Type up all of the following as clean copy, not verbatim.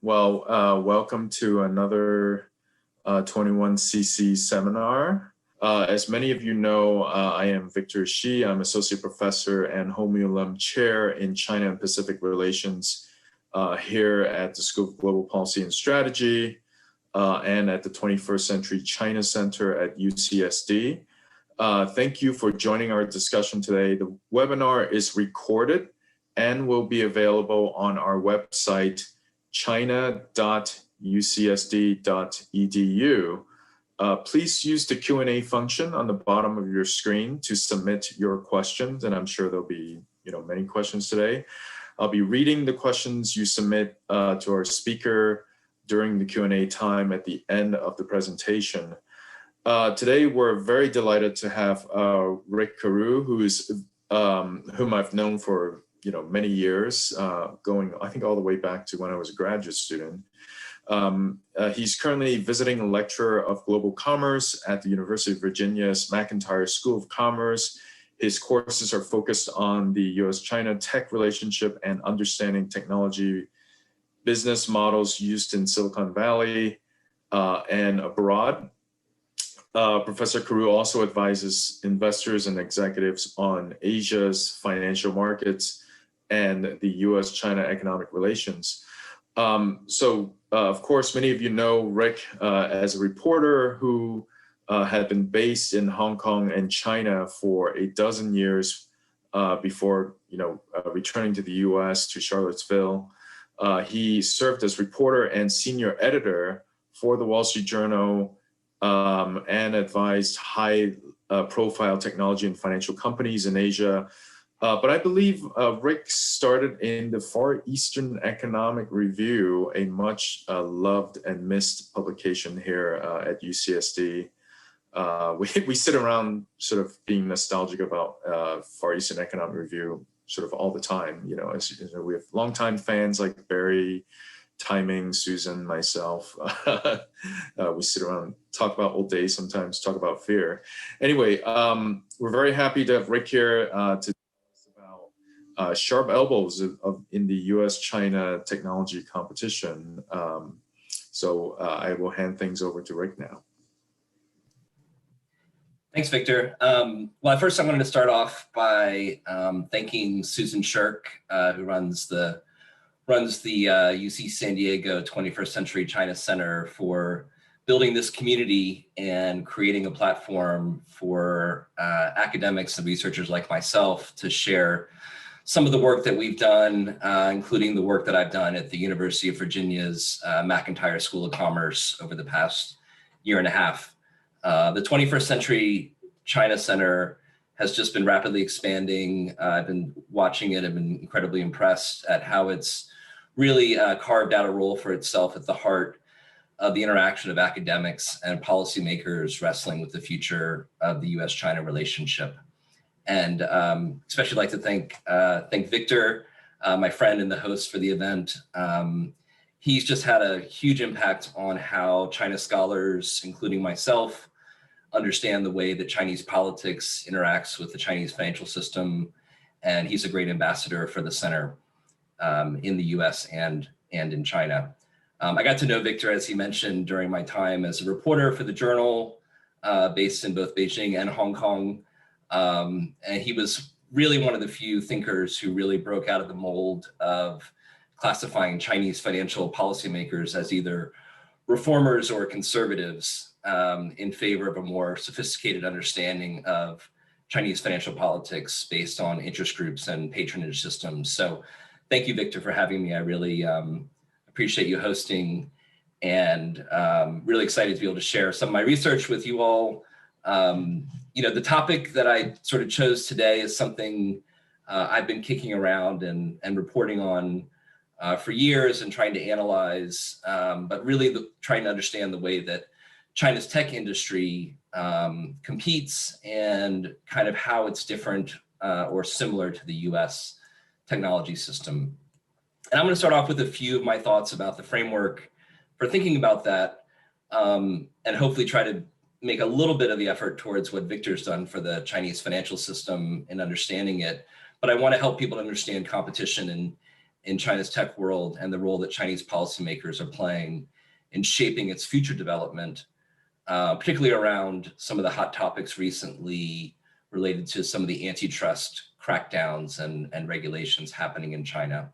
Welcome to another 21cc seminar. As many of you know, I am Victor Shih. I'm Associate Professor and Homeulum Chair in China and Pacific Relations here at the School of Global Policy and Strategy and at the 21st Century China Center at UCSD. Thank you for joining our discussion today. The webinar is recorded and will be available on our website, china.ucsd.edu. Please use the Q&A function on the bottom of your screen to submit your questions, and I'm sure there'll be many questions today. I'll be reading the questions you submit to our speaker during the Q&A time at the end of the presentation. Today, we're very delighted to have Rick Carew, whom I've known for many years, going I think all the way back to when I was a graduate student. He's currently visiting lecturer of global commerce at the University of Virginia's McIntire School of Commerce. His courses are focused on the US-China tech relationship and understanding technology business models used in Silicon Valley and abroad. Professor Carew also advises investors and executives on Asia's financial markets and the US-China economic relations. Of course, many of you know Rick as a reporter who had been based in Hong Kong and China for a dozen years before returning to the US to Charlottesville. He served as reporter and senior editor for the Wall Street Journal and advised high-profile technology and financial companies in Asia. But I believe Rick started in the Far Eastern Economic Review, a much loved and missed publication here at UCSD. We sit around sort of being nostalgic about Far Eastern Economic Review sort of all the time. We have longtime fans like Barry, Timing, Susan, myself. We sit around, talk about old days sometimes, talk about fear. Anyway, we're very happy to have Rick here to sharp elbows in the US-China technology competition. I will hand things over to Rick now. Thanks, Victor. Well, first I wanted to start off by thanking Susan Shirk, who runs the UC San Diego 21st Century China Center, for building this community and creating a platform for academics and researchers like myself to share some of the work that we've done, including the work that I've done at the University of Virginia's McIntire School of Commerce over the past year and a half. The 21st Century China Center has just been rapidly expanding. I've been watching it. I've been incredibly impressed at how it's really carved out a role for itself at the heart of the interaction of academics and policymakers wrestling with the future of the US-China relationship. And especially like to thank Victor, my friend and the host for the event. He's just had a huge impact on how China scholars, including myself, understand the way that Chinese politics interacts with the Chinese financial system. And he's a great ambassador for the center in the US and in China. I got to know Victor, as he mentioned, during my time as a reporter for the Journal, based in both Beijing and Hong Kong. And he was really one of the few thinkers who really broke out of the mold of classifying Chinese financial policymakers as either reformers or conservatives in favor of a more sophisticated understanding of Chinese financial politics based on interest groups and patronage systems. So thank you, Victor, for having me. I really appreciate you hosting, and really excited to be able to share some of my research with you all. The topic that I sort of chose today is something I've been kicking around and reporting on for years and trying to analyze, but really trying to understand the way that China's tech industry competes and kind of how it's different or similar to the US technology system. And I'm going to start off with a few of my thoughts about the framework for thinking about that, and hopefully try to make a little bit of the effort towards what Victor's done for the Chinese financial system and understanding it. But I want to help people understand competition in China's tech world and the role that Chinese policymakers are playing in shaping its future development, particularly around some of the hot topics recently related to some of the antitrust crackdowns and regulations happening in China.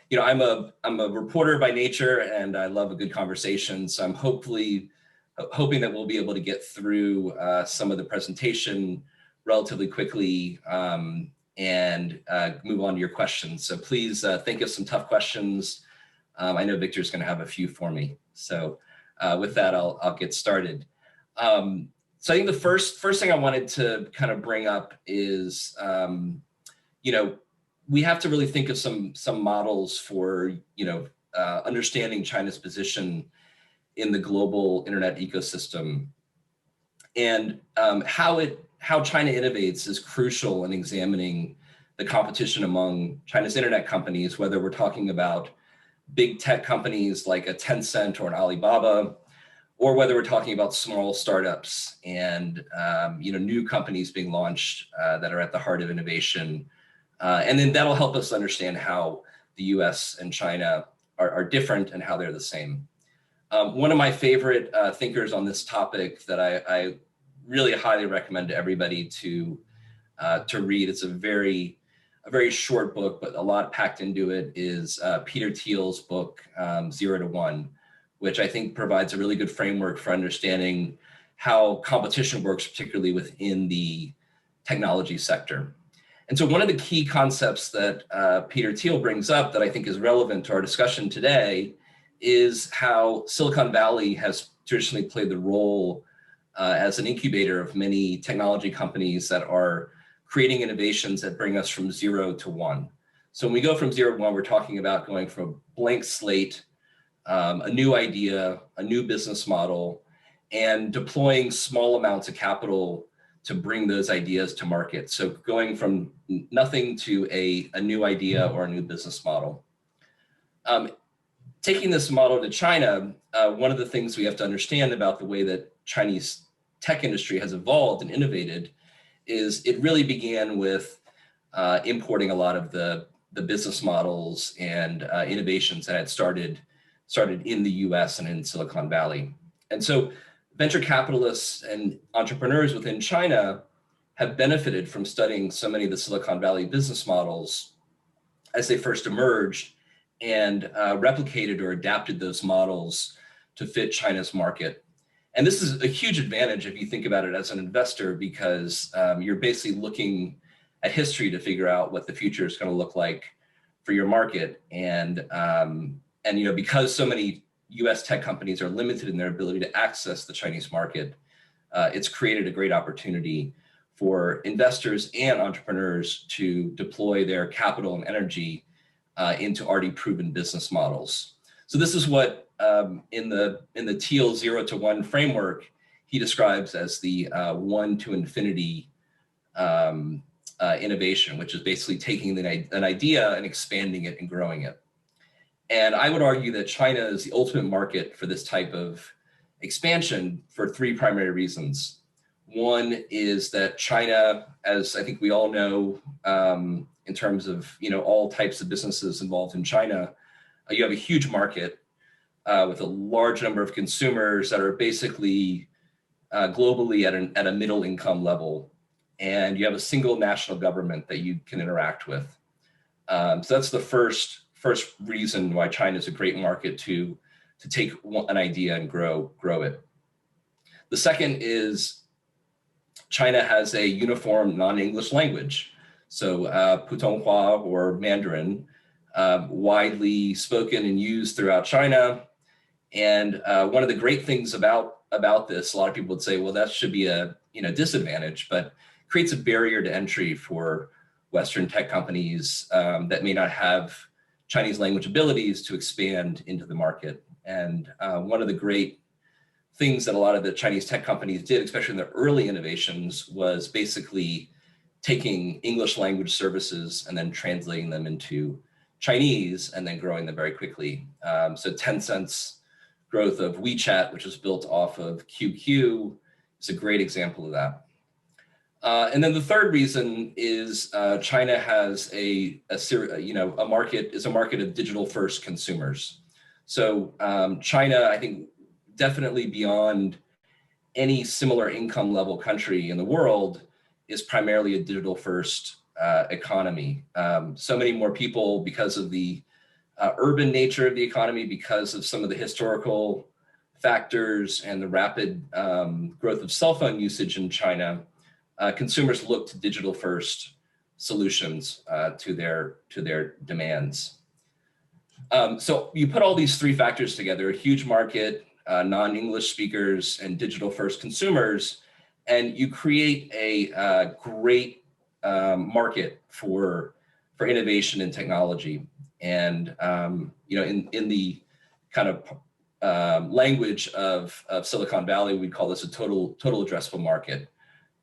You know, I'm a reporter by nature, and I love a good conversation. So I'm hoping that we'll be able to get through some of the presentation relatively quickly and move on to your questions. So please think of some tough questions. I know Victor's going to have a few for me. So with that, I'll get started. So I think the first thing I wanted to kind of bring up is, you know, we have to really think of some models for, you know, understanding China's position in the global internet ecosystem, and how China innovates is crucial in examining the competition among China's internet companies, whether we're talking about big tech companies like a Tencent or an Alibaba, or whether we're talking about small startups and you know, new companies being launched that are at the heart of innovation. And then that'll help us understand how the US and China are different and how they're the same. One of my favorite thinkers on this topic that I really highly recommend to everybody to read, it's a very short book, but a lot packed into it, is Peter Thiel's book, 0 to 1, which I think provides a really good framework for understanding how competition works, particularly within the technology sector. And so one of the key concepts that Peter Thiel brings up that I think is relevant to our discussion today is how Silicon Valley has traditionally played the role as an incubator of many technology companies that are creating innovations that bring us from 0 to 1. So when we go from 0 to 1, we're talking about going from a blank slate, a new idea, a new business model, and deploying small amounts of capital to bring those ideas to market. So going from nothing to a new idea or a new business model. Taking this model to China, one of the things we have to understand about the way that Chinese tech industry has evolved and innovated is it really began with importing a lot of the business models and innovations that had started in the US and in Silicon Valley. And so venture capitalists and entrepreneurs within China have benefited from studying so many of the Silicon Valley business models as they first emerged, and replicated or adapted those models to fit China's market. And this is a huge advantage if you think about it as an investor, because you're basically looking at history to figure out what the future is going to look like for your market. And you know, because so many US tech companies are limited in their ability to access the Chinese market, it's created a great opportunity for investors and entrepreneurs to deploy their capital and energy into already proven business models. So this is what in the Thiel 0 to 1 framework, he describes as the 1 to infinity innovation, which is basically taking an idea and expanding it and growing it. And I would argue that China is the ultimate market for this type of expansion for 3 primary reasons. One is that China, as I think we all know, in terms of, you know, all types of businesses involved in China, you have a huge market with a large number of consumers that are basically globally at a middle income level, and you have a single national government that you can interact with. So that's the first reason why China is a great market to take an idea and grow it. The second is China has a uniform non-English language. So Putonghua or Mandarin, widely spoken and used throughout China. And one of the great things about this, a lot of people would say, well, that should be a disadvantage, but creates a barrier to entry for Western tech companies that may not have Chinese language abilities to expand into the market. And one of the great things that a lot of the Chinese tech companies did, especially in the early innovations, was basically taking English language services and then translating them into Chinese and then growing them very quickly. So Tencent's growth of WeChat, which was built off of QQ, is a great example of that. And then the third reason is China has a market of digital first consumers. So China, I think, definitely beyond any similar income level country in the world, is primarily a digital first economy. So many more people, because of the urban nature of the economy, because of some of the historical factors and the rapid growth of cell phone usage in China, consumers look to digital first solutions to their demands. So you put all these three factors together: a huge market, non-English speakers, and digital first consumers, and you create a great market for innovation and technology. And in the kind of language of Silicon Valley, we call this a total addressable market.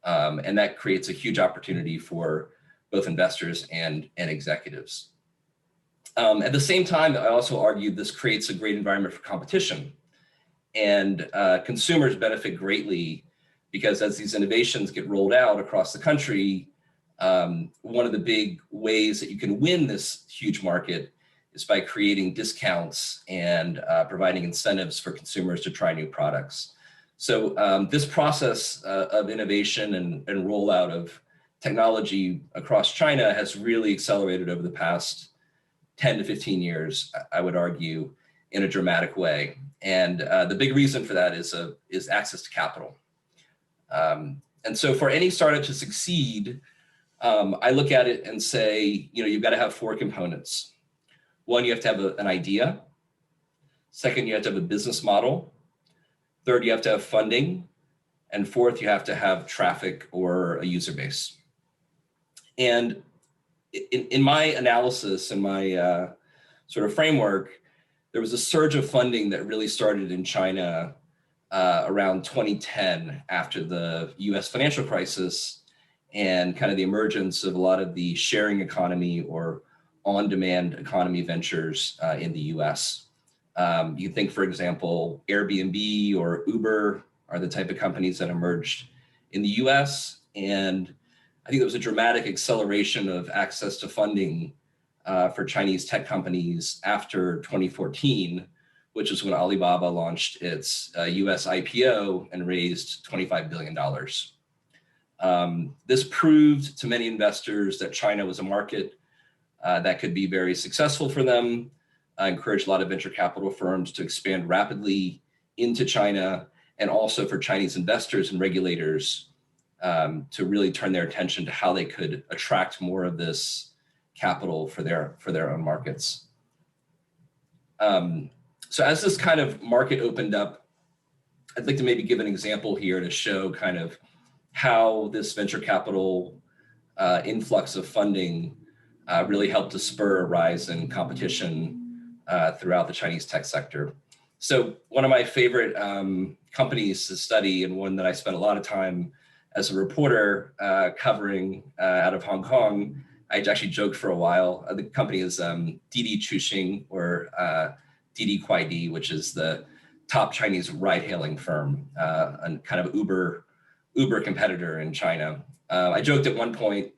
And that creates a huge opportunity for both investors and executives. At the same time, I also argue this creates a great environment for competition. And consumers benefit greatly because as these innovations get rolled out across the country, one of the big ways that you can win this huge market is by creating discounts and providing incentives for consumers to try new products. So this process of innovation and rollout of technology across China has really accelerated over the past 10 to 15 years, I would argue, in a dramatic way. And the big reason for that is access to capital. And so for any startup to succeed, I look at it and say, you've got to have four components. One, you have to have an idea. Second, you have to have a business model. Third, you have to have funding. And fourth, you have to have traffic or a user base. And in my analysis and my sort of framework, there was a surge of funding that really started in China around 2010 after the US financial crisis and kind of the emergence of a lot of the sharing economy or on-demand economy ventures in the US. You think, for example, Airbnb or Uber are the type of companies that emerged in the US. And I think there was a dramatic acceleration of access to funding for Chinese tech companies after 2014, which is when Alibaba launched its US IPO and raised $25 billion. This proved to many investors that China was a market that could be very successful for them, encouraged a lot of venture capital firms to expand rapidly into China, and also for Chinese investors and regulators to really turn their attention to how they could attract more of this capital for their own markets. So as this kind of market opened up, I'd like to maybe give an example here to show kind of how this venture capital influx of funding really helped to spur a rise in competition throughout the Chinese tech sector. So one of my favorite companies to study, and one that I spent a lot of time as a reporter covering out of Hong Kong, I actually joked for a while. The company is Didi Chuxing, or Didi Kuaidi, which is the top Chinese ride-hailing firm, and kind of Uber competitor in China. I joked at one point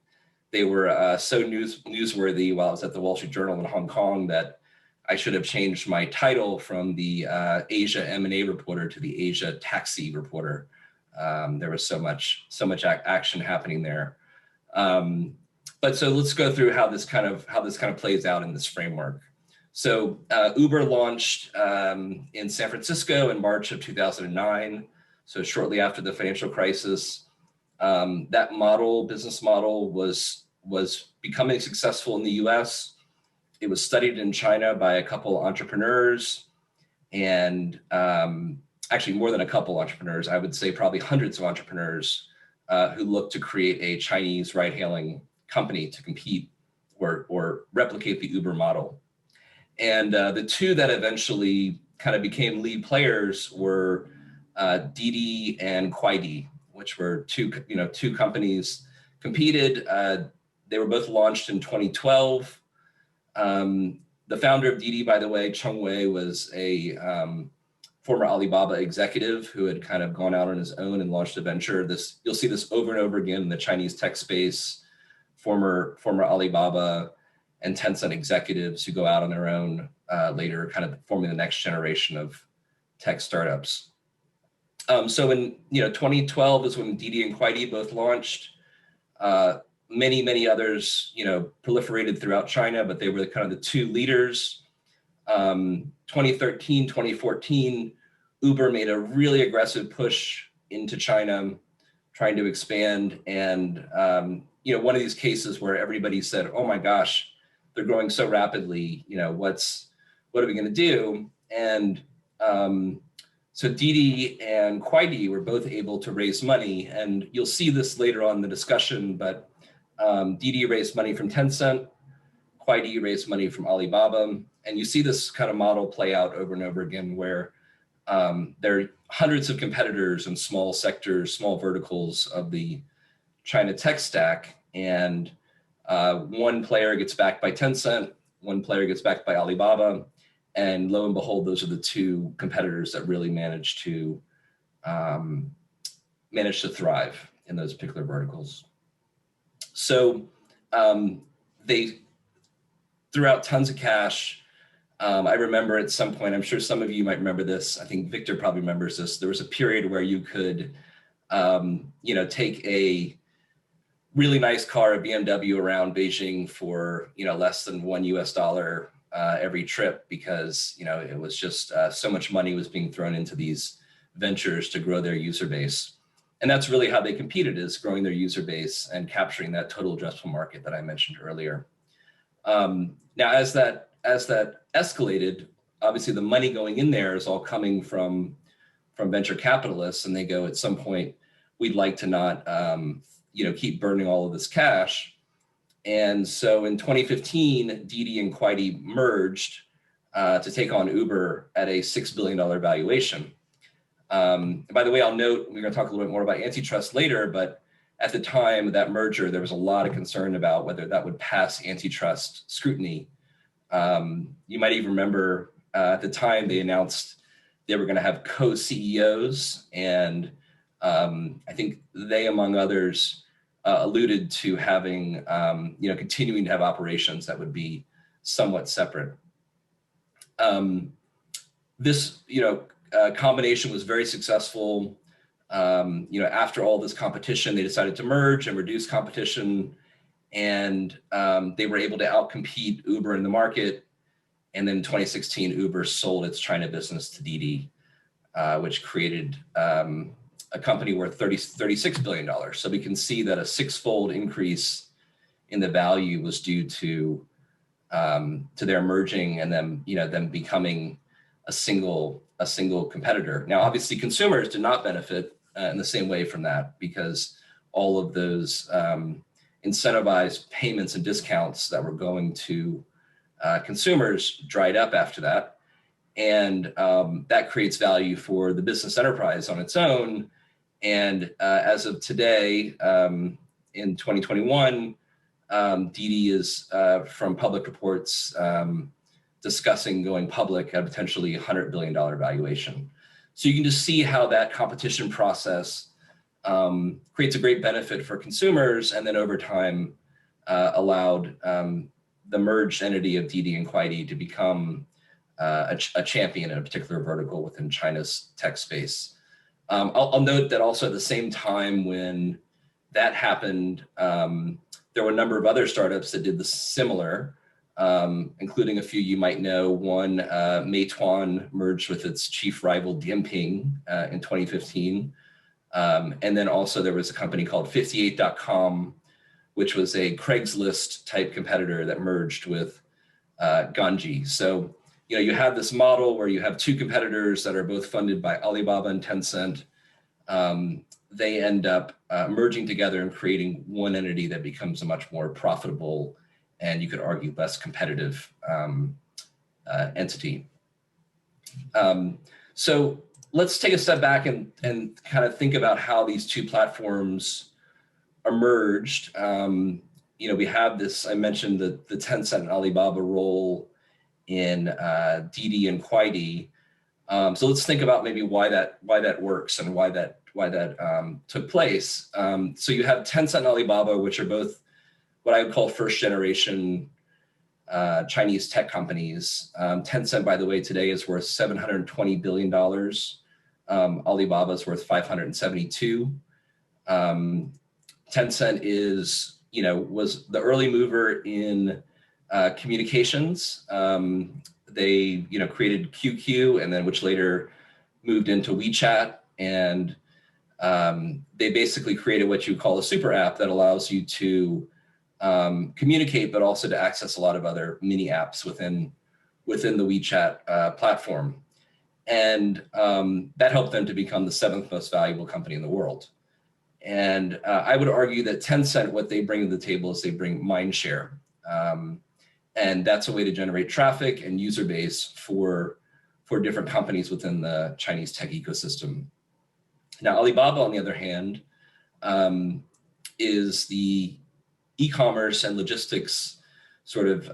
they were so newsworthy while I was at the Wall Street Journal in Hong Kong that I should have changed my title from the Asia M&A reporter to the Asia taxi reporter. There was so much action happening there. But so let's go through how this kind of plays out in this framework. So Uber launched in San Francisco in March of 2009. So shortly after the financial crisis, that business model was becoming successful in the US. It was studied in China by a couple entrepreneurs, and actually more than a couple entrepreneurs, I would say probably hundreds of entrepreneurs who looked to create a Chinese ride-hailing company to compete or replicate the Uber model. And the two that eventually kind of became lead players were Didi and Kuaidi, which were two companies competed. They were both launched in 2012. The founder of Didi, by the way, Cheng Wei, was a former Alibaba executive who had kind of gone out on his own and launched a venture. You'll see this over and over again in the Chinese tech space, former Alibaba and Tencent executives who go out on their own later, kind of forming the next generation of tech startups. So in 2012 is when Didi and Kuaidi both launched. Many others proliferated throughout China, but they were kind of the two leaders. 2013, 2014, Uber made a really aggressive push into China, trying to expand. And one of these cases where everybody said, "Oh my gosh, they're growing so rapidly. What are we going to do?" And so Didi and Kuaidi were both able to raise money, and you'll see this later on in the discussion. But Didi raised money from Tencent, Kuaidi raised money from Alibaba, and you see this kind of model play out over and over again, where there are hundreds of competitors in small sectors, small verticals of the China tech stack, and one player gets backed by Tencent, one player gets backed by Alibaba, and lo and behold, those are the two competitors that really manage to thrive in those particular verticals. So they threw out tons of cash. I remember at some point, I'm sure some of you might remember this. I think Victor probably remembers this. There was a period where you could, take a really nice car, a BMW, around Beijing for less than $1 every trip, because it was just so much money was being thrown into these ventures to grow their user base. And that's really how they competed, is growing their user base and capturing that total addressable market that I mentioned earlier. Now, as that escalated, obviously the money going in there is all coming from venture capitalists, and they go, at some point, we'd like to not keep burning all of this cash. And so in 2015, Didi and Kuaidi merged to take on Uber at a $6 billion valuation. By the way, I'll note, we're going to talk a little bit more about antitrust later, but at the time of that merger, there was a lot of concern about whether that would pass antitrust scrutiny. You might even remember at the time they announced they were going to have co-CEOs, and I think they, among others, alluded to having, continuing to have operations that would be somewhat separate. This, combination was very successful. After all this competition, they decided to merge and reduce competition, and they were able to outcompete Uber in the market. And then in 2016, Uber sold its China business to Didi, which created a company worth $36 billion. So we can see that a six-fold increase in the value was due to their merging and then them becoming a single competitor. Now, obviously, consumers did not benefit in the same way from that, because all of those incentivized payments and discounts that were going to consumers dried up after that. And that creates value for the business enterprise on its own. And as of today, in 2021, Didi is, from public reports, discussing going public at a potentially $100 billion valuation. So you can just see how that competition process creates a great benefit for consumers, and then over time allowed the merged entity of Didi and Kuaidi to become a champion in a particular vertical within China's tech space. I'll note that also at the same time when that happened, there were a number of other startups that did the similar, including a few you might know. One, Meituan, merged with its chief rival Dianping in 2015. And then also there was a company called 58.com, which was a Craigslist type competitor that merged with Ganji. So you have this model where you have two competitors that are both funded by Alibaba and Tencent. They end up merging together and creating one entity that becomes a much more profitable, and you could argue less competitive entity. So let's take a step back and kind of think about how these two platforms emerged. We have this, I mentioned the Tencent and Alibaba role in Didi and Kuaidi. So let's think about maybe why that works and why that took place. So you have Tencent and Alibaba, which are both what I would call first generation Chinese tech companies. Tencent, by the way, today is worth $720 billion. Alibaba is worth 572. Tencent is, was the early mover in communications. They, created QQ, and then which later moved into WeChat, and they basically created what you call a super app that allows you to communicate, but also to access a lot of other mini apps within the WeChat platform. And that helped them to become the 7th most valuable company in the world. And I would argue that Tencent, what they bring to the table is they bring mind share. And that's a way to generate traffic and user base for different companies within the Chinese tech ecosystem. Now, Alibaba, on the other hand, is the e-commerce and logistics sort of,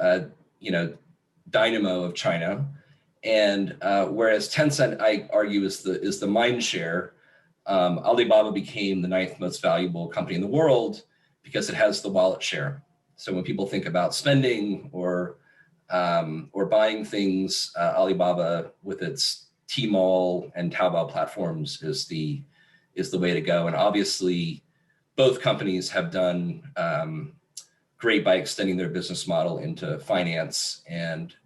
dynamo of China. And whereas Tencent, I argue, is the mind share, Alibaba became the 9th most valuable company in the world because it has the wallet share. So when people think about spending or buying things, Alibaba with its Tmall and Taobao platforms is the way to go. And obviously, both companies have done great by extending their business model into finance and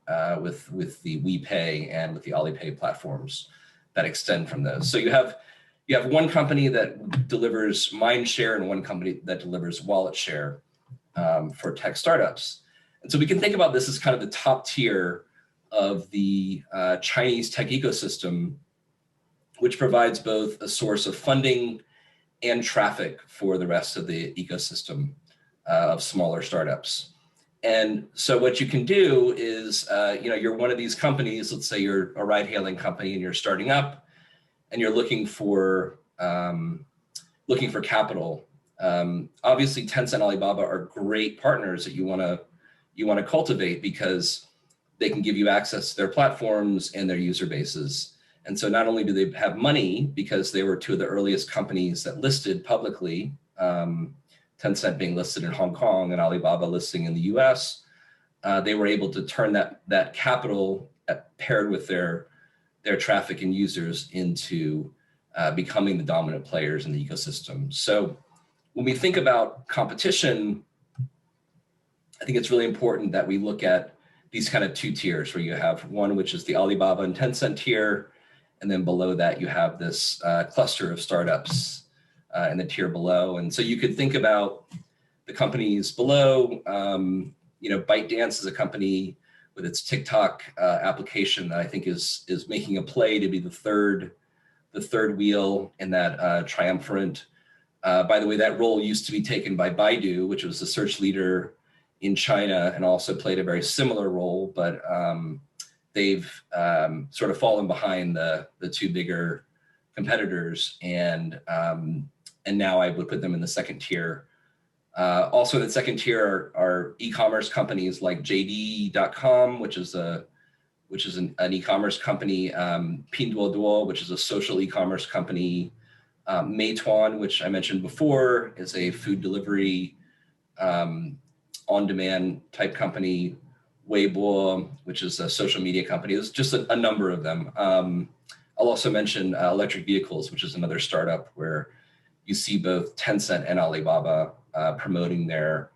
with the WePay and with the Alipay platforms that extend from those. So you have one company that delivers mind share and one company that delivers wallet share for tech startups. And so we can think about this as kind of the top tier of the Chinese tech ecosystem, which provides both a source of funding and traffic for the rest of the ecosystem of smaller startups. And so what you can do is, you're one of these companies, let's say you're a ride-hailing company and you're starting up and you're looking for capital. Obviously, Tencent and Alibaba are great partners that you want to cultivate because they can give you access to their platforms and their user bases. And so not only do they have money because they were two of the earliest companies that listed publicly, Tencent being listed in Hong Kong and Alibaba listing in the US, they were able to turn that capital paired with their traffic and users into becoming the dominant players in the ecosystem. So when we think about competition, I think it's really important that we look at these kind of two tiers where you have one, which is the Alibaba and Tencent tier, and then below that you have this cluster of startups in the tier below. And so you could think about the companies below. ByteDance is a company with its TikTok application that I think is making a play to be the third wheel in that triumvirate. By the way, that role used to be taken by Baidu, which was the search leader in China and also played a very similar role, but they've sort of fallen behind the two bigger competitors, and now I would put them in the second tier. Also in the second tier are e-commerce companies like JD.com, which is an e-commerce company, Pinduoduo, which is a social e-commerce company, Meituan, which I mentioned before, is a food delivery on-demand type company, Weibo, which is a social media company. There's just a number of them. I'll also mention electric vehicles, which is another startup where you see both Tencent and Alibaba promoting their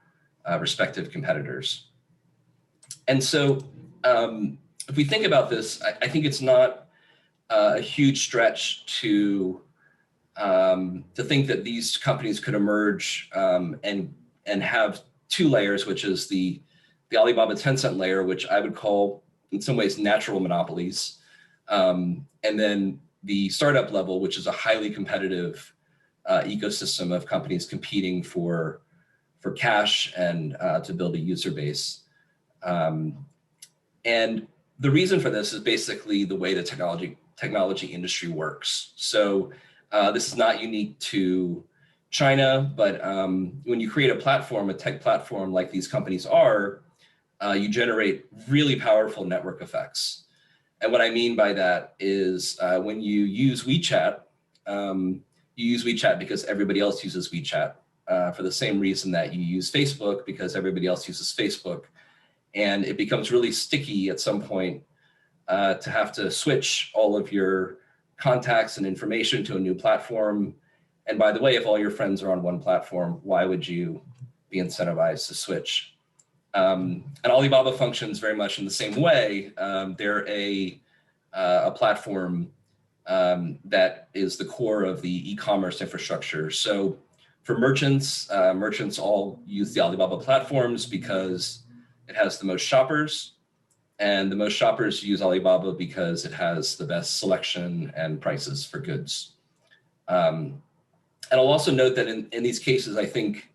respective competitors. And so if we think about this, I think it's not a huge stretch to think that these companies could emerge and have two layers, which is the Alibaba Tencent layer, which I would call in some ways natural monopolies, and then the startup level, which is a highly competitive ecosystem of companies competing for cash and to build a user base. And the reason for this is basically the way the technology industry works. So this is not unique to China, but when you create a platform, a tech platform like these companies are, you generate really powerful network effects. And what I mean by that is when you use WeChat, you use WeChat because everybody else uses WeChat for the same reason that you use Facebook because everybody else uses Facebook. And it becomes really sticky at some point to have to switch all of your contacts and information to a new platform. And by the way, if all your friends are on one platform, why would you be incentivized to switch? And Alibaba functions very much in the same way. They're a platform that is the core of the e-commerce infrastructure. So for merchants, merchants all use the Alibaba platforms because it has the most shoppers, and the most shoppers use Alibaba because it has the best selection and prices for goods. And I'll also note that in these cases, I think,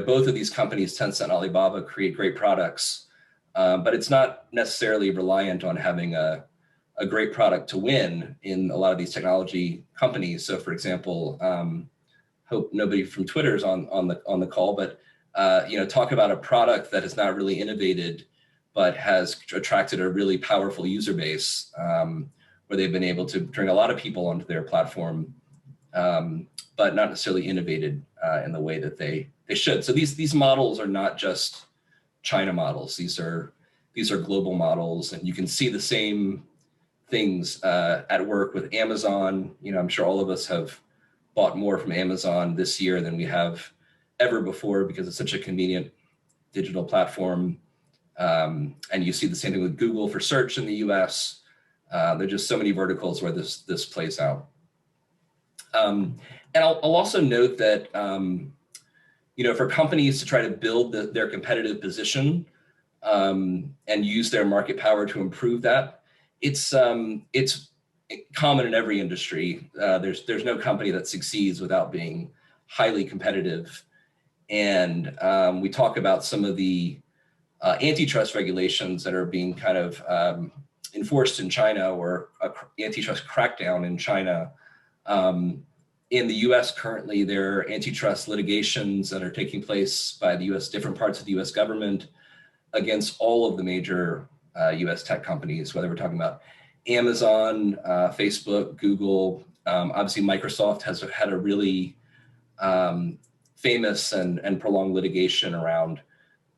both of these companies, Tencent and Alibaba, create great products, but it's not necessarily reliant on having a great product to win in a lot of these technology companies. So for example, hope nobody from Twitter is on the call, but talk about a product that is not really innovated, but has attracted a really powerful user base, where they've been able to bring a lot of people onto their platform, but not necessarily innovated in the way that they should. So these models are not just China models. These are global models, and you can see the same things at work with Amazon. I'm sure all of us have bought more from Amazon this year than we have ever before because it's such a convenient digital platform. And you see the same thing with Google for search in the US. There are just so many verticals where this plays out. And I'll also note that for companies to try to build their competitive position and use their market power to improve that, it's common in every industry. There's no company that succeeds without being highly competitive. And we talk about some of the antitrust regulations that are being kind of enforced in China, or antitrust crackdown in China. In the US currently, there are antitrust litigations that are taking place by the US, different parts of the US government, against all of the major US tech companies, whether we're talking about Amazon, Facebook, Google. Obviously, Microsoft has had a really famous and prolonged litigation around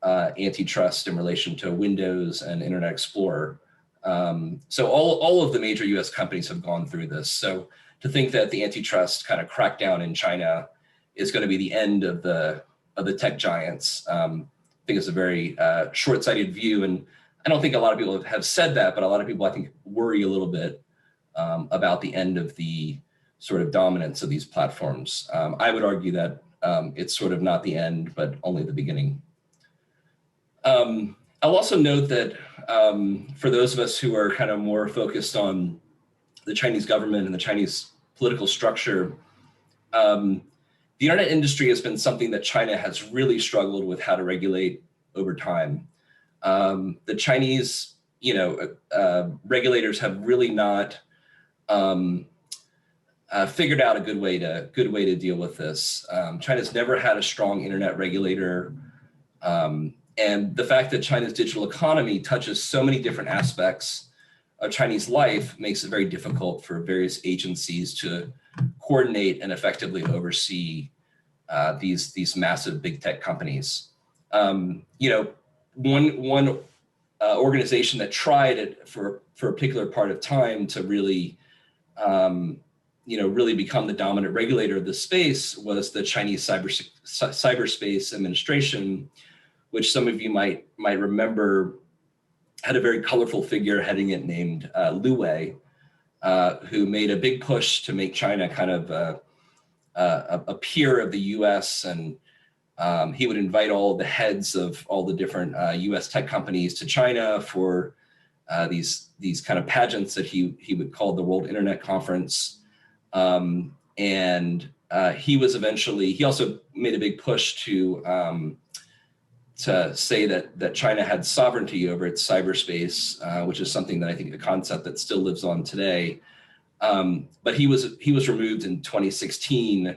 antitrust in relation to Windows and Internet Explorer. So all of the major US companies have gone through this. So to think that the antitrust kind of crackdown in China is going to be the end of the tech giants, I think is a very short-sighted view. And I don't think a lot of people have said that, but a lot of people, I think, worry a little bit about the end of the sort of dominance of these platforms. I would argue that it's sort of not the end, but only the beginning. I'll also note that for those of us who are kind of more focused on the Chinese government and the Chinese political structure, the internet industry has been something that China has really struggled with how to regulate over time. The Chinese, regulators have really not figured out a good way to deal with this. China's never had a strong internet regulator. And the fact that China's digital economy touches so many different aspects of Chinese life makes it very difficult for various agencies to coordinate and effectively oversee these massive big tech companies. One organization that tried it for a particular part of time to really, really become the dominant regulator of the space was the Chinese Cyberspace Administration, which some of you might remember had a very colorful figure heading it named Liu Wei, who made a big push to make China kind of a peer of the US, and he would invite all the heads of all the different US tech companies to China for these kind of pageants that he would call the World Internet Conference. And he also made a big push to say that China had sovereignty over its cyberspace, which is something that I think a concept that still lives on today. But he was removed in 2016,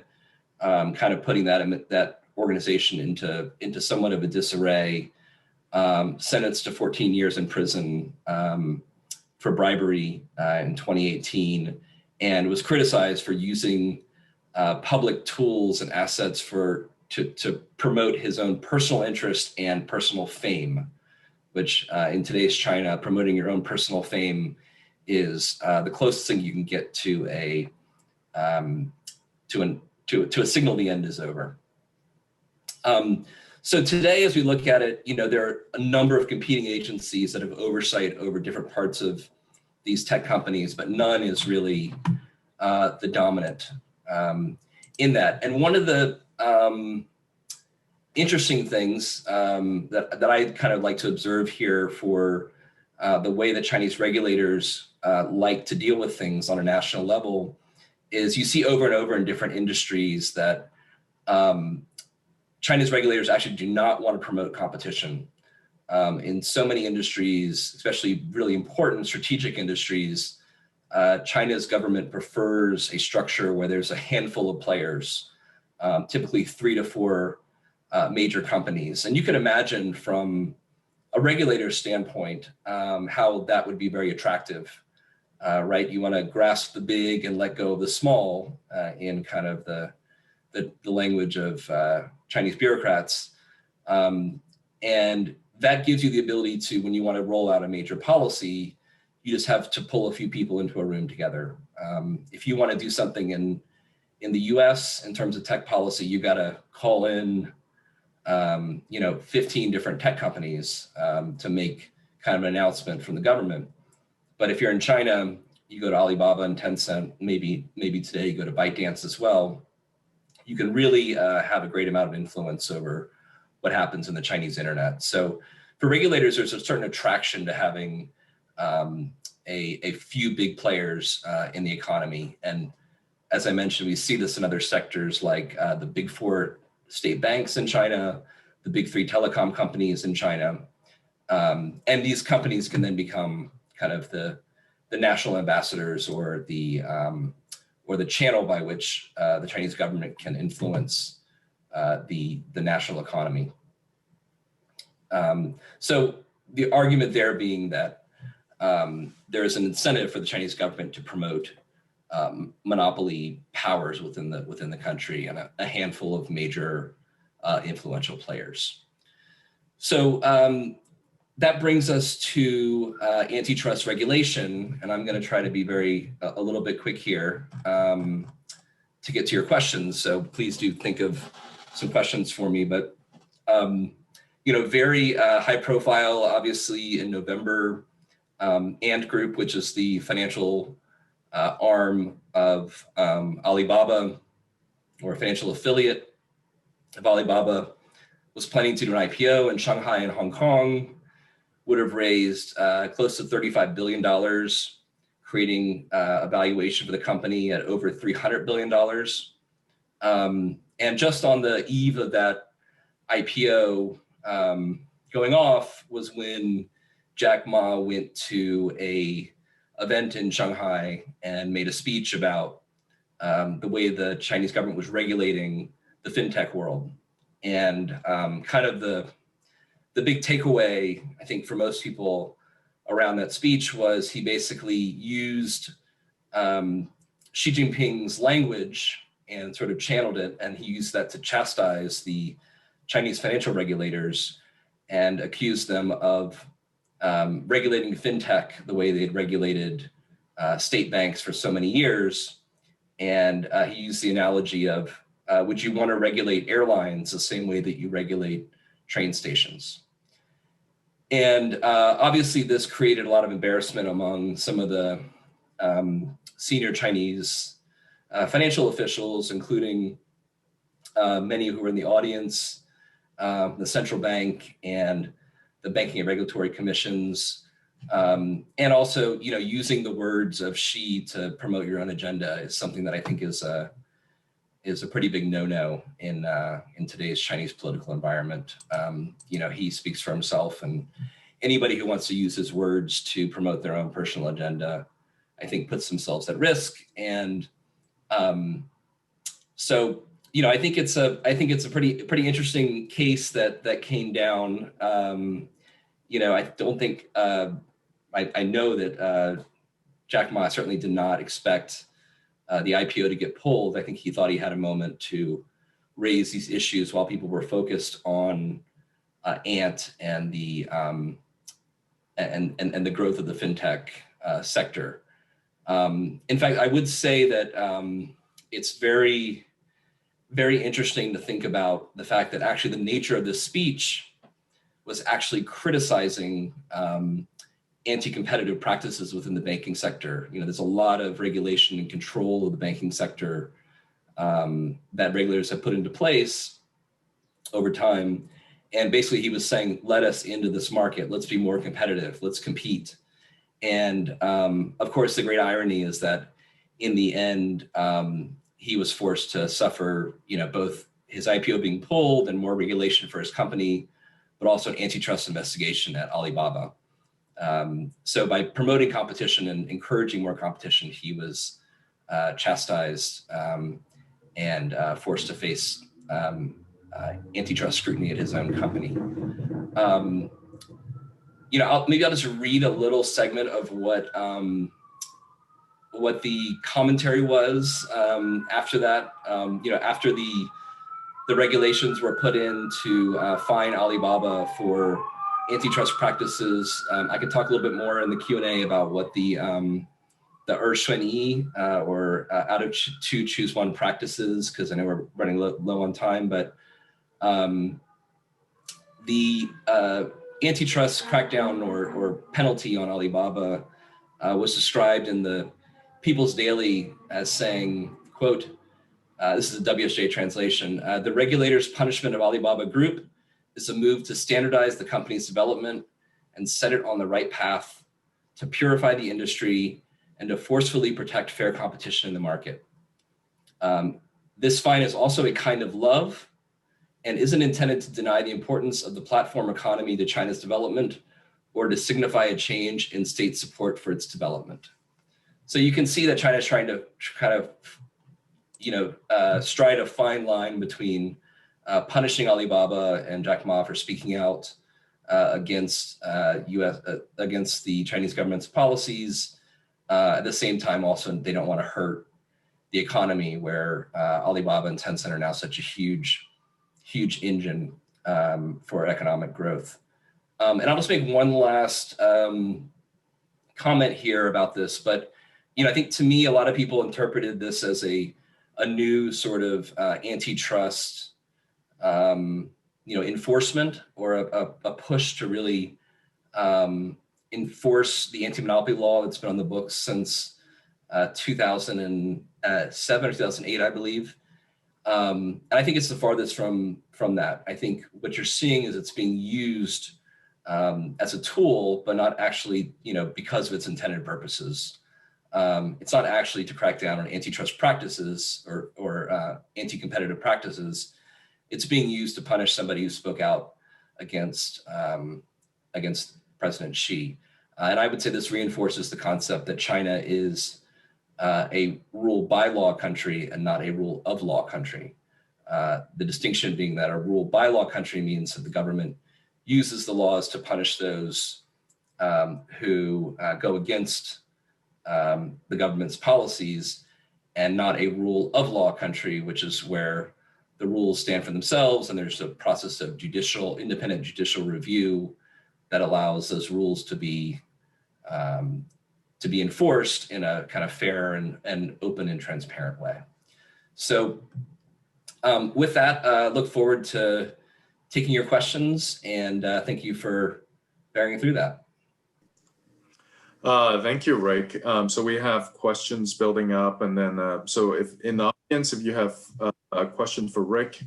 kind of putting that organization into somewhat of a disarray, sentenced to 14 years in prison for bribery in 2018, and was criticized for using public tools and assets to promote his own personal interest and personal fame, which in today's China, promoting your own personal fame is the closest thing you can get to a signal the end is over. So today, as we look at it, there are a number of competing agencies that have oversight over different parts of these tech companies, but none is really the dominant in that. And one of the interesting things that I kind of like to observe here for the way that Chinese regulators like to deal with things on a national level is you see over and over in different industries that China's regulators actually do not want to promote competition. In so many industries, especially really important strategic industries, China's government prefers a structure where there's a handful of players, typically 3 to 4 major companies. And you can imagine from a regulator's standpoint how that would be very attractive, right? You want to grasp the big and let go of the small in kind of the language of Chinese bureaucrats. And that gives you the ability to, when you want to roll out a major policy, you just have to pull a few people into a room together. If you want to do something in the US in terms of tech policy, you got to call in 15 different tech companies to make kind of an announcement from the government. But if you're in China, you go to Alibaba and Tencent, maybe today you go to ByteDance as well. You can really have a great amount of influence over what happens in the Chinese internet. So for regulators, there's a certain attraction to having a few big players in the economy. And as I mentioned, we see this in other sectors like the big 4 state banks in China, the big 3 telecom companies in China. And these companies can then become kind of the national ambassadors or the channel by which the Chinese government can influence the national economy. So the argument there being that there is an incentive for the Chinese government to promote monopoly powers within the country and a handful of major influential players. So that brings us to antitrust regulation, and I'm going to try to be a little bit quick here to get to your questions. So please do think of some questions for me. But very high profile, obviously in November, Ant Group, which is the financial arm of Alibaba, or a financial affiliate of Alibaba, was planning to do an IPO in Shanghai and Hong Kong, would have raised close to $35 billion, creating a valuation for the company at over $300 billion. And just on the eve of that IPO going off was when Jack Ma went to a event in Shanghai and made a speech about the way the Chinese government was regulating the fintech world. And kind of the big takeaway, I think, for most people around that speech was he basically used Xi Jinping's language and sort of channeled it, and he used that to chastise the Chinese financial regulators and accused them of regulating fintech the way they had regulated state banks for so many years. And he used the analogy of, would you want to regulate airlines the same way that you regulate train stations? And obviously this created a lot of embarrassment among some of the senior Chinese financial officials, including many who were in the audience, the central bank and the banking and regulatory commissions, and also, using the words of Xi to promote your own agenda is something that I think is a pretty big no-no in today's Chinese political environment. He speaks for himself, and anybody who wants to use his words to promote their own personal agenda, I think, puts themselves at risk. And so, I think it's a pretty interesting case that came down. I don't think I know that Jack Ma certainly did not expect the IPO to get pulled. I think he thought he had a moment to raise these issues while people were focused on Ant and the and the growth of the fintech sector. In fact, I would say that it's very, very interesting to think about the fact that actually the nature of this speech was actually criticizing anti-competitive practices within the banking sector. You know, there's a lot of regulation and control of the banking sector that regulators have put into place over time. And basically he was saying, let us into this market. Let's be more competitive. Let's compete. And of course, the great irony is that in the end, he was forced to suffer, you know, both his IPO being pulled and more regulation for his company, but also an antitrust investigation at Alibaba. So by promoting competition and encouraging more competition, he was chastised and forced to face antitrust scrutiny at his own company. You know, maybe I'll just read a little segment of what the commentary was after that. You know, after the regulations were put in to fine Alibaba for antitrust practices. I could talk a little bit more in the Q&A about what the Er-Shuen-Yi or out of two choose one practices, because I know we're running low on time, but the antitrust crackdown or penalty on Alibaba was described in the People's Daily as saying, quote, this is a WSJ translation, the regulators' punishment of Alibaba Group is a move to standardize the company's development and set it on the right path to purify the industry and to forcefully protect fair competition in the market. This fine is also a kind of love and isn't intended to deny the importance of the platform economy to China's development or to signify a change in state support for its development. So you can see that China's trying to kind of, you know, stride a fine line between punishing Alibaba and Jack Ma for speaking out against against the Chinese government's policies. At the same time, also, they don't want to hurt the economy where Alibaba and Tencent are now such a huge engine for economic growth. And I'll just make one last comment here about this, but you know, I think to me, a lot of people interpreted this as a new sort of antitrust you know, enforcement or a push to really enforce the anti-monopoly law that's been on the books since 2007 or 2008, I believe. And I think it's the farthest from that. I think what you're seeing is it's being used as a tool, but not actually, you know, because of its intended purposes. It's not actually to crack down on antitrust practices or anti-competitive practices. It's being used to punish somebody who spoke out against President Xi. And I would say this reinforces the concept that China is a rule by law country and not a rule of law country. The distinction being that a rule by law country means that the government uses the laws to punish those who go against the government's policies, and not a rule of law country, which is where the rules stand for themselves and there's a process of independent judicial review that allows those rules to be enforced in a kind of fair and open and transparent way. So with that, look forward to taking your questions, and thank you for bearing through that. Thank you, Rick. So we have questions building up, and then so if in the audience, if you have a question for Rick,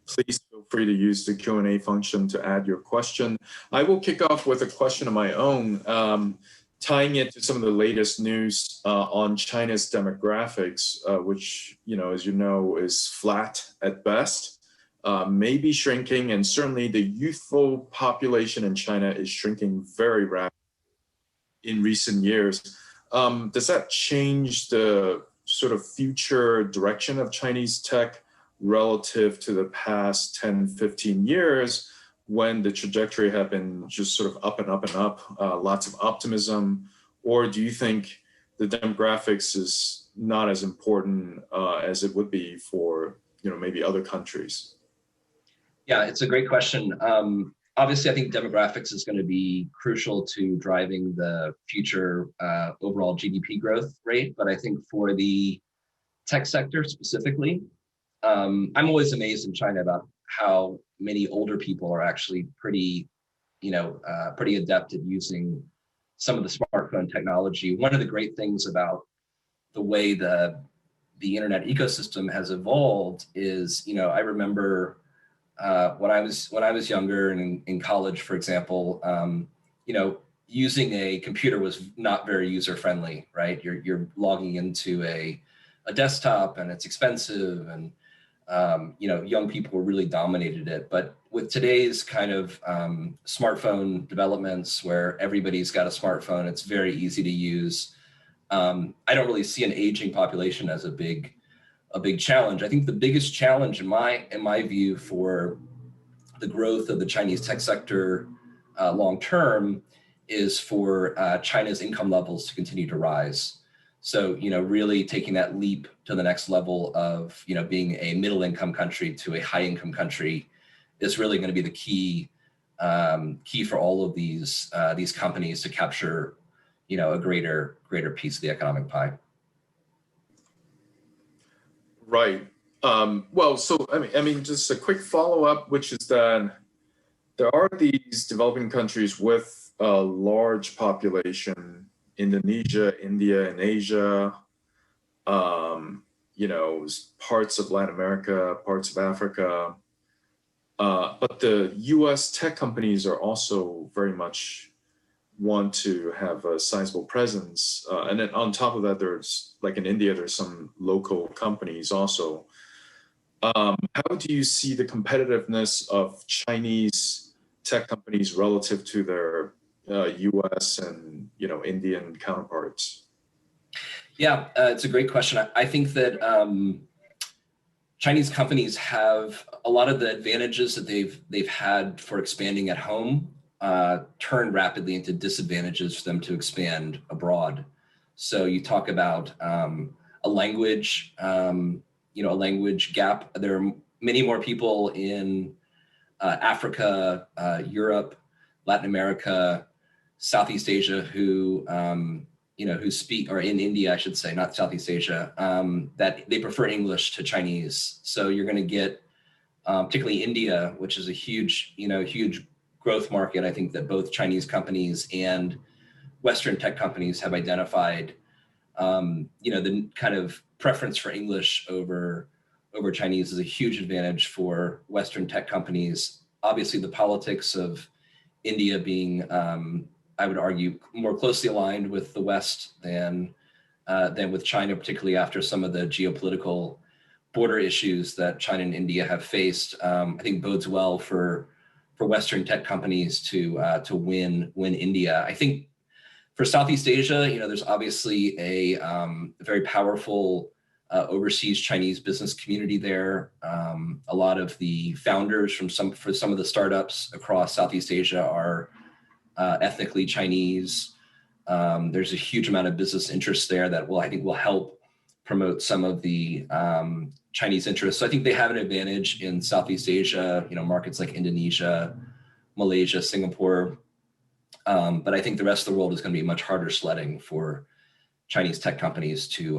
please feel free to use the Q&A function to add your question. I will kick off with a question of my own, tying it to some of the latest news on China's demographics, which, you know, as you know, is flat at best, maybe shrinking, and certainly the youthful population in China is shrinking very rapidly in recent years. Does that change the sort of future direction of Chinese tech relative to the past 10, 15 years, when the trajectory had been just sort of up and up and up, lots of optimism, or do you think the demographics is not as important as it would be for maybe other countries? Yeah, it's a great question. Obviously, I think demographics is going to be crucial to driving the future overall GDP growth rate. But I think for the tech sector specifically, I'm always amazed in China about how many older people are actually pretty adept at using some of the smartphone technology. One of the great things about the way the internet ecosystem has evolved is, I remember when I was younger and in college, for example, using a computer was not very user friendly, right? You're logging into a desktop and it's expensive, and young people really dominated it. But with today's kind of smartphone developments, where everybody's got a smartphone, it's very easy to use. I don't really see an aging population as a big challenge. I think the biggest challenge in my view for the growth of the Chinese tech sector long term is for China's income levels to continue to rise. So, really taking that leap to the next level of, being a middle income country to a high income country is really going to be the key for all of these companies to capture, a greater piece of the economic pie. Right. Well, so I mean, just a quick follow-up, which is that there are these developing countries with a large population, Indonesia, India, and Asia, parts of Latin America, parts of Africa. But the US tech companies are also very much want to have a sizable presence. And then on top of that, there's, like in India, there's some local companies also. How do you see the competitiveness of Chinese tech companies relative to their US and Indian counterparts? Yeah, it's a great question. I think that Chinese companies have a lot of the advantages that they've had for expanding at home turn rapidly into disadvantages for them to expand abroad. So you talk about a language, a language gap. There are many more people in Africa, Europe, Latin America, Southeast Asia who speak, or in India, I should say, not Southeast Asia, that they prefer English to Chinese. So you're going to get, particularly India, which is a huge growth market. I think that both Chinese companies and Western tech companies have identified, the kind of preference for English over Chinese is a huge advantage for Western tech companies. Obviously, the politics of India being, I would argue, more closely aligned with the West than with China, particularly after some of the geopolitical border issues that China and India have faced. I think bodes well for Western tech companies to win India. I think for Southeast Asia, there's obviously a very powerful overseas Chinese business community there. A lot of the founders for some of the startups across Southeast Asia are ethnically Chinese. There's a huge amount of business interest there that I think will help promote some of the Chinese interests. So I think they have an advantage in Southeast Asia, markets like Indonesia, Malaysia, Singapore. But I think the rest of the world is going to be much harder sledding for Chinese tech companies to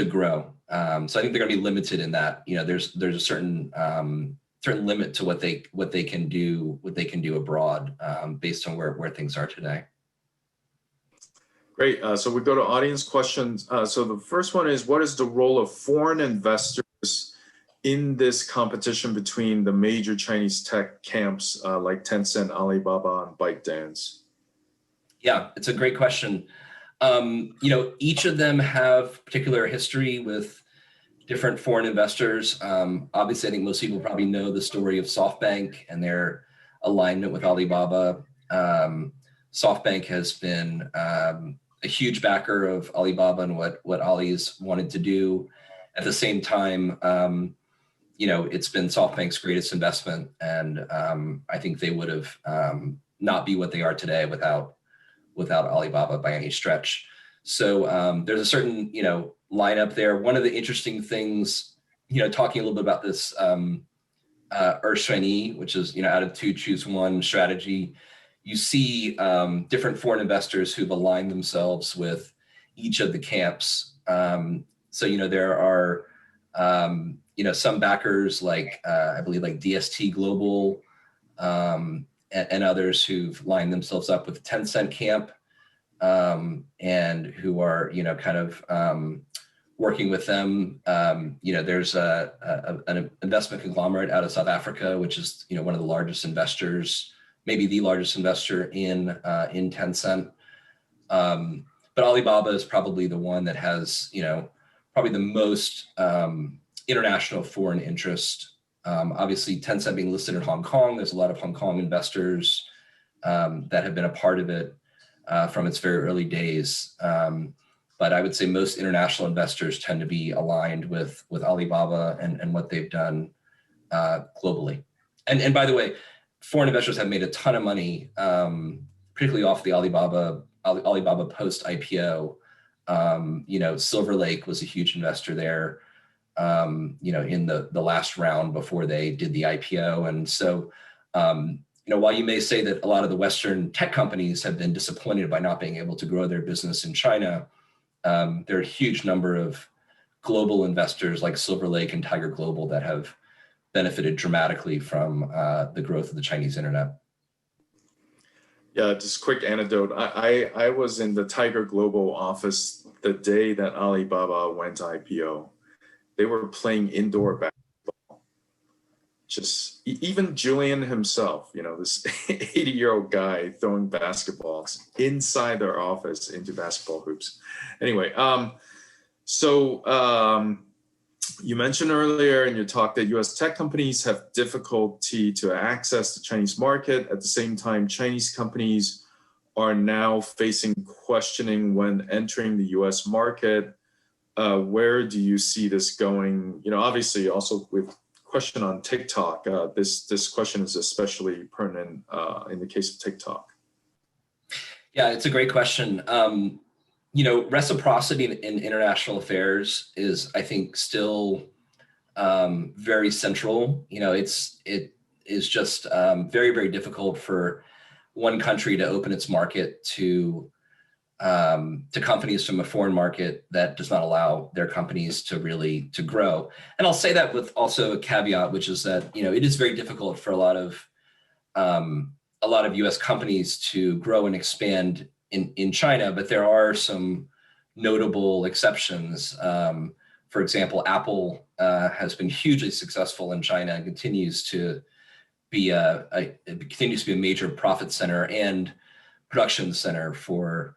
grow. So I think they're going to be limited in that. There's a certain limit to what they can do abroad based on where things are today. Great. So we go to audience questions. So the first one is, what is the role of foreign investors in this competition between the major Chinese tech camps like Tencent, Alibaba, and ByteDance? Yeah, it's a great question. Each of them have particular history with different foreign investors. Obviously, I think most people probably know the story of SoftBank and their alignment with Alibaba. SoftBank has been a huge backer of Alibaba and what Ali's wanted to do. At the same time, it's been SoftBank's greatest investment, and I think they would have not be what they are today without Alibaba by any stretch. So there's a certain lineup there. One of the interesting things, talking a little bit about this which is out of two choose one strategy, you see different foreign investors who've aligned themselves with each of the camps. So there are some backers like I believe like DST Global and others who've lined themselves up with the Tencent camp and who are kind of working with them. There's an investment conglomerate out of South Africa, which is one of the largest investors, maybe the largest investor in Tencent. But Alibaba is probably the one that has probably the most international foreign interest. Obviously, Tencent being listed in Hong Kong, there's a lot of Hong Kong investors that have been a part of it from its very early days. But I would say most international investors tend to be aligned with Alibaba and what they've done globally. And by the way, foreign investors have made a ton of money, particularly off the Alibaba post IPO. Silver Lake was a huge investor there, in the last round before they did the IPO. And so, while you may say that a lot of the Western tech companies have been disappointed by not being able to grow their business in China, there are a huge number of global investors like Silver Lake and Tiger Global that have benefited dramatically from the growth of the Chinese internet. Yeah, just quick anecdote. I was in the Tiger Global office the day that Alibaba went IPO. They were playing indoor basketball. Just even Julian himself, this 80-year-old guy throwing basketballs inside their office into basketball hoops. Anyway, you mentioned earlier in your talk that U.S. tech companies have difficulty to access the Chinese market. At the same time, Chinese companies are now facing questioning when entering the U.S. market. Where do you see this going? Obviously, also with question on TikTok, this question is especially pertinent in the case of TikTok. Yeah, it's a great question. Reciprocity in international affairs is, I think, still very central. It is just very, very difficult for one country to open its market to companies from a foreign market that does not allow their companies to grow. And I'll say that with also a caveat, which is that it is very difficult for a lot of U.S. companies to grow and expand in China, but there are some notable exceptions. For example, Apple has been hugely successful in China and continues to be a major profit center and production center for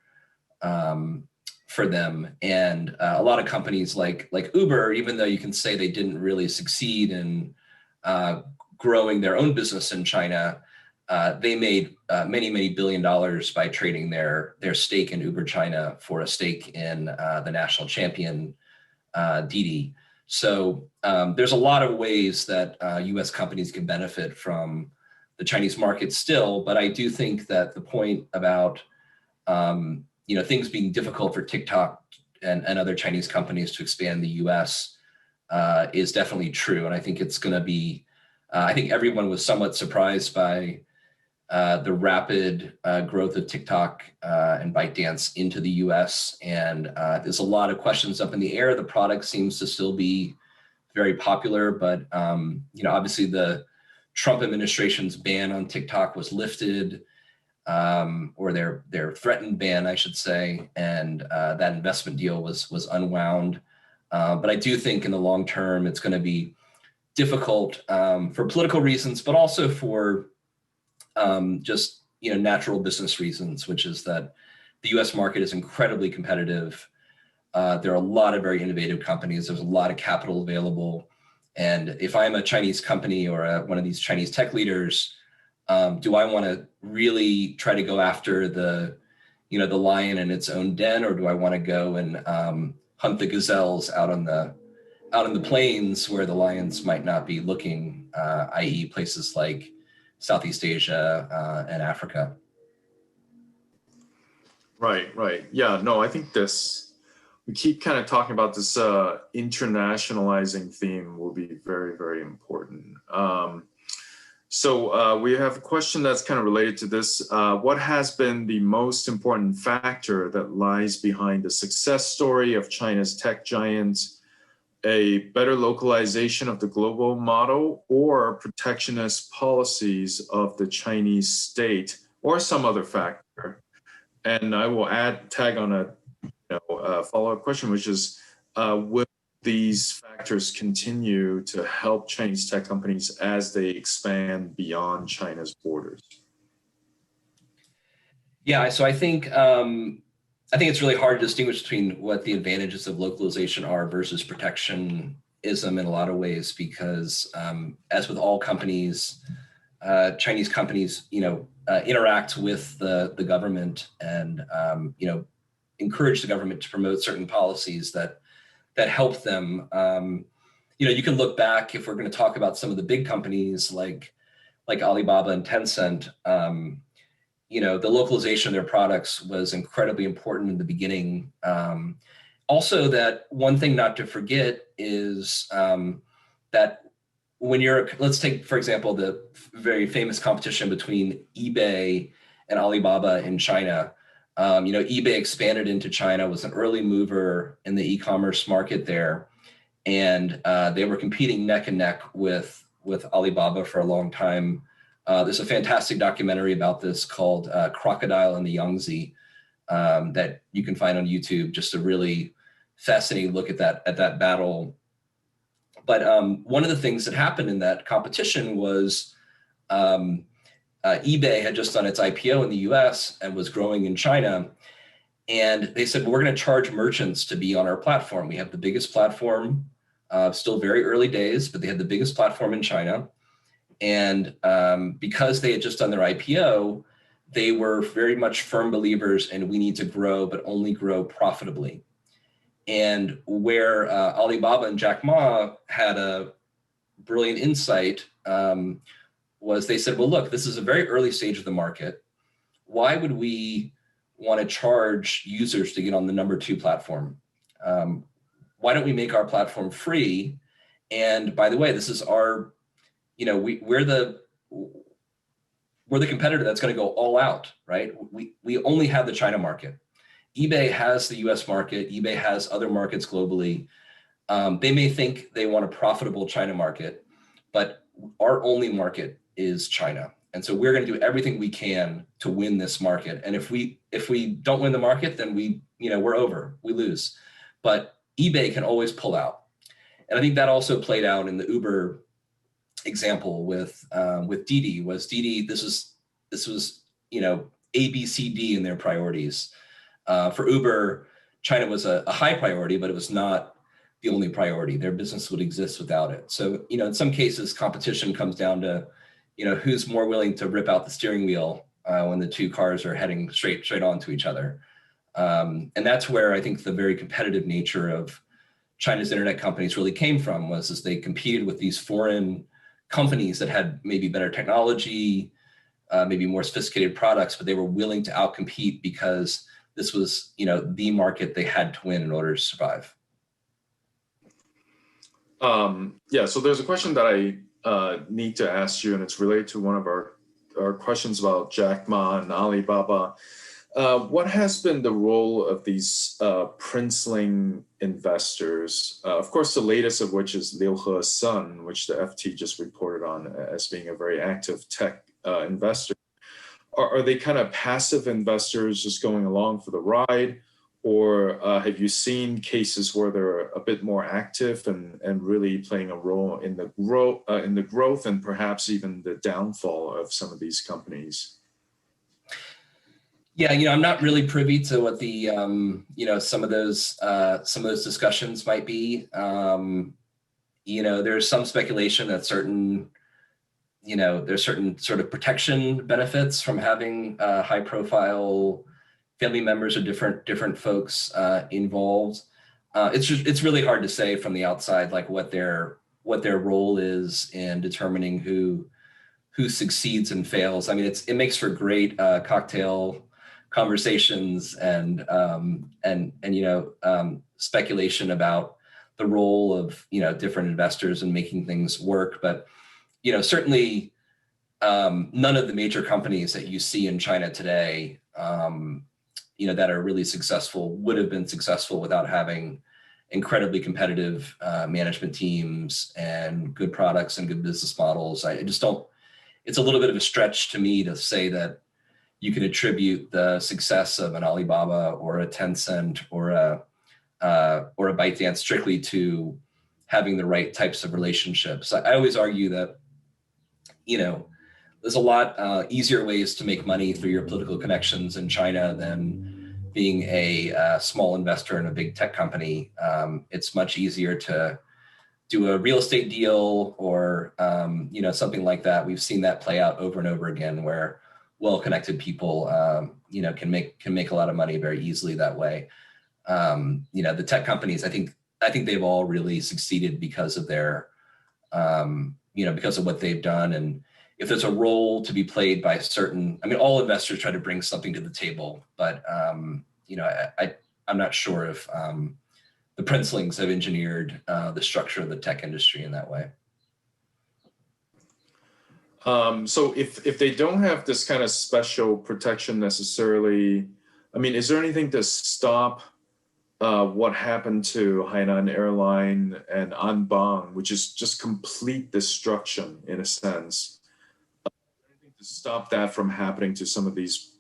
them. And a lot of companies like Uber, even though you can say they didn't really succeed in growing their own business in China, they made many billion dollars by trading their stake in Uber China for a stake in the national champion Didi. So there's a lot of ways that U.S. companies can benefit from the Chinese market still, but I do think that the point about things being difficult for TikTok and other Chinese companies to expand the U.S. Is definitely true, and I think it's going to be. I think everyone was somewhat surprised by the rapid growth of TikTok and ByteDance into the U.S. And there's a lot of questions up in the air. The product seems to still be very popular, but obviously the Trump administration's ban on TikTok was lifted, or their threatened ban, I should say, and that investment deal was unwound. But I do think in the long term it's going to be difficult for political reasons, but also for just natural business reasons, which is that the U.S. market is incredibly competitive. There are a lot of very innovative companies. There's a lot of capital available, and if I'm a Chinese company or one of these Chinese tech leaders, do I want to really try to go after the lion in its own den, or do I want to go and hunt the gazelles out on the out in the plains where the lions might not be looking, i.e. places like Southeast Asia and Africa. Right, right. Yeah, no, I think we keep kind of talking about this internationalizing theme will be very, very important. So we have a question that's kind of related to this. What has been the most important factor that lies behind the success story of China's tech giants? A better localization of the global model or protectionist policies of the Chinese state or some other factor? And I will tag on a follow-up question, which is, will these factors continue to help Chinese tech companies as they expand beyond China's borders? Yeah, so I think it's really hard to distinguish between what the advantages of localization are versus protectionism in a lot of ways, because as with all companies, Chinese companies, interact with the government and encourage the government to promote certain policies that help them. You can look back, if we're going to talk about some of the big companies like Alibaba and Tencent. The localization of their products was incredibly important in the beginning. Also, that one thing not to forget is that when let's take, for example, the very famous competition between eBay and Alibaba in China. eBay expanded into China, was an early mover in the e-commerce market there. And they were competing neck and neck with Alibaba for a long time. There's a fantastic documentary about this called Crocodile and the Yangtze that you can find on YouTube, just a really fascinating look at that battle. But one of the things that happened in that competition was eBay had just done its IPO in the US and was growing in China. And they said, well, we're going to charge merchants to be on our platform. We have the biggest platform, still very early days, but they had the biggest platform in China. And because they had just done their IPO, they were very much firm believers in we need to grow, but only grow profitably. And where Alibaba and Jack Ma had a brilliant insight was they said, well, look, this is a very early stage of the market. Why would we want to charge users to get on the number 2 platform? Why don't we make our platform free? And by the way, this is our, we're the competitor that's going to go all out, right? We only have the China market. eBay has the US market. eBay has other markets globally. They may think they want a profitable China market, but our only market is China. And so we're going to do everything we can to win this market. And if we don't win the market, then we're over, we lose. But eBay can always pull out. And I think that also played out in the Uber example with Didi. This was A, B, C, D in their priorities. For Uber, China was a high priority, but it was not the only priority. Their business would exist without it. So, in some cases, competition comes down to, who's more willing to rip out the steering wheel when the two cars are heading straight onto each other. And that's where I think the very competitive nature of China's internet companies really came from, was as they competed with these foreign companies that had maybe better technology, maybe more sophisticated products, but they were willing to outcompete because this was, the market they had to win in order to survive. So there's a question that I need to ask you, and it's related to one of our questions about Jack Ma and Alibaba. What has been the role of these princeling investors? Of course, the latest of which is Liu He's son, which the FT just reported on as being a very active tech investor. Are they kind of passive investors just going along for the ride? Or have you seen cases where they're a bit more active and really playing a role in the growth and perhaps even the downfall of some of these companies? Yeah, I'm not really privy to what the some of those discussions might be. There's some speculation that there's certain sort of protection benefits from having high profile family members or different folks involved. it's really hard to say from the outside, like what their role is in determining who succeeds and fails. I mean, it makes for great cocktail conversations and speculation about the role of different investors in making things work. But certainly none of the major companies that you see in China today, that are really successful would have been successful without having incredibly competitive management teams and good products and good business models. I just don't. It's a little bit of a stretch to me to say that you can attribute the success of an Alibaba or a Tencent or a ByteDance strictly to having the right types of relationships. I always argue that, there's a lot easier ways to make money through your political connections in China than being a small investor in a big tech company. It's much easier to do a real estate deal or something like that. We've seen that play out over and over again, where well-connected people can make a lot of money very easily that way. The tech companies, I think they've all really succeeded because of their because of what they've done. And if there's a role to be played by all investors try to bring something to the table, but I'm not sure if the princelings have engineered the structure of the tech industry in that way. So if they don't have this kind of special protection necessarily, is there anything to stop what happened to Hainan Airline and Anbang, which is just complete destruction in a sense? Anything to stop that from happening to some of these,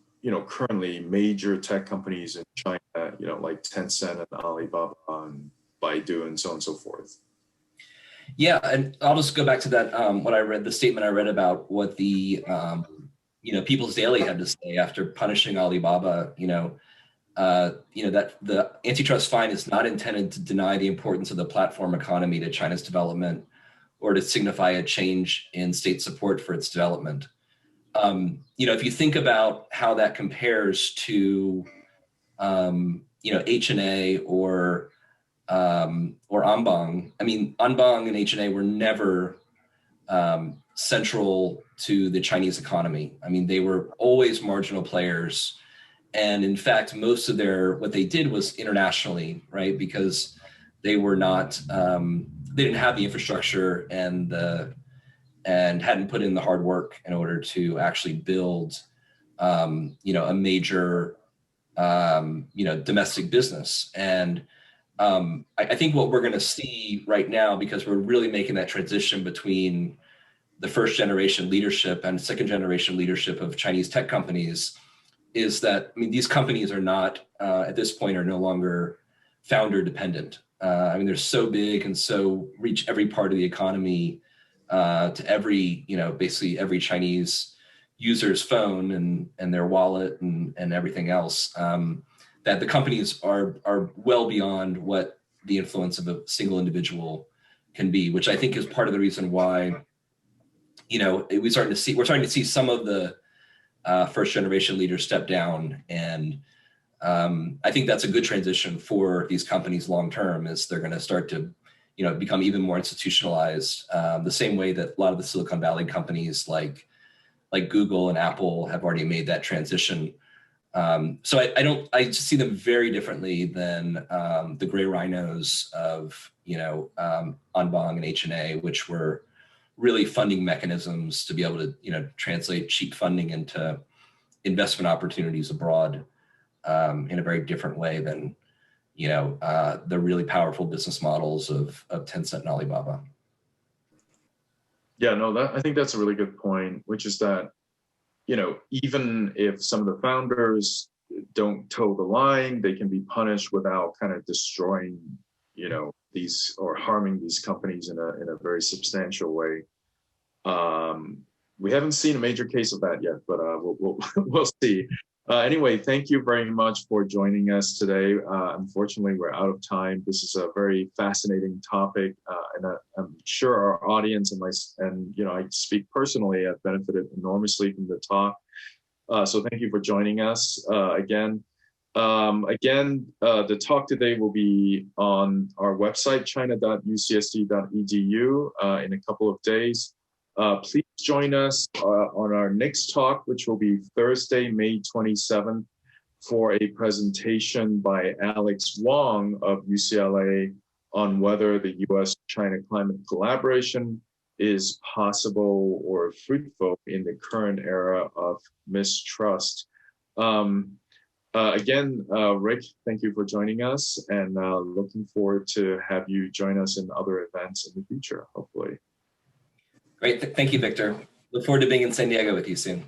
currently major tech companies in China, like Tencent and Alibaba and Baidu and so on and so forth? Yeah, and I'll just go back to that, the statement I read about what the, People's Daily had to say after punishing Alibaba, that the antitrust fine is not intended to deny the importance of the platform economy to China's development or to signify a change in state support for its development. If you think about how that compares to, H&A or Anbang. Anbang and H&A were never central to the Chinese economy. They were always marginal players. And in fact, most of what they did was internationally, right? Because they were not, they didn't have the infrastructure and hadn't put in the hard work in order to actually build, a major, domestic business. And I think what we're going to see right now, because we're really making that transition between the first generation leadership and second generation leadership of Chinese tech companies, is that, these companies are not, at this point, are no longer founder dependent. They're so big and so reach every part of the economy, to every, basically every Chinese user's phone and their wallet and everything else, that the companies are well beyond what the influence of a single individual can be, which I think is part of the reason why, we're starting to see some of the first generation leaders step down. And I think that's a good transition for these companies long term, is they're going to start to, become even more institutionalized, the same way that a lot of the Silicon Valley companies like Google and Apple have already made that transition. So I just see them very differently than the gray rhinos of, Anbang and H&A, which were really funding mechanisms to be able to, translate cheap funding into investment opportunities abroad in a very different way than, the really powerful business models of Tencent and Alibaba. Yeah, no, I think that's a really good point, which is that, even if some of the founders don't toe the line, they can be punished without kind of destroying, these or harming these companies in a very substantial way. We haven't seen a major case of that yet, but we'll see. Anyway, thank you very much for joining us today. Unfortunately, we're out of time. This is a very fascinating topic, and I'm sure our audience and I speak personally, have benefited enormously from the talk. So thank you for joining us again. Again, the talk today will be on our website, china.ucsd.edu, in a couple of days. Please join us on our next talk, which will be Thursday, May 27th, for a presentation by Alex Wong of UCLA on whether the US-China climate collaboration is possible or fruitful in the current era of mistrust. Again, Rick, thank you for joining us, and looking forward to have you join us in other events in the future, hopefully. Great. Thank you, Victor. Look forward to being in San Diego with you soon.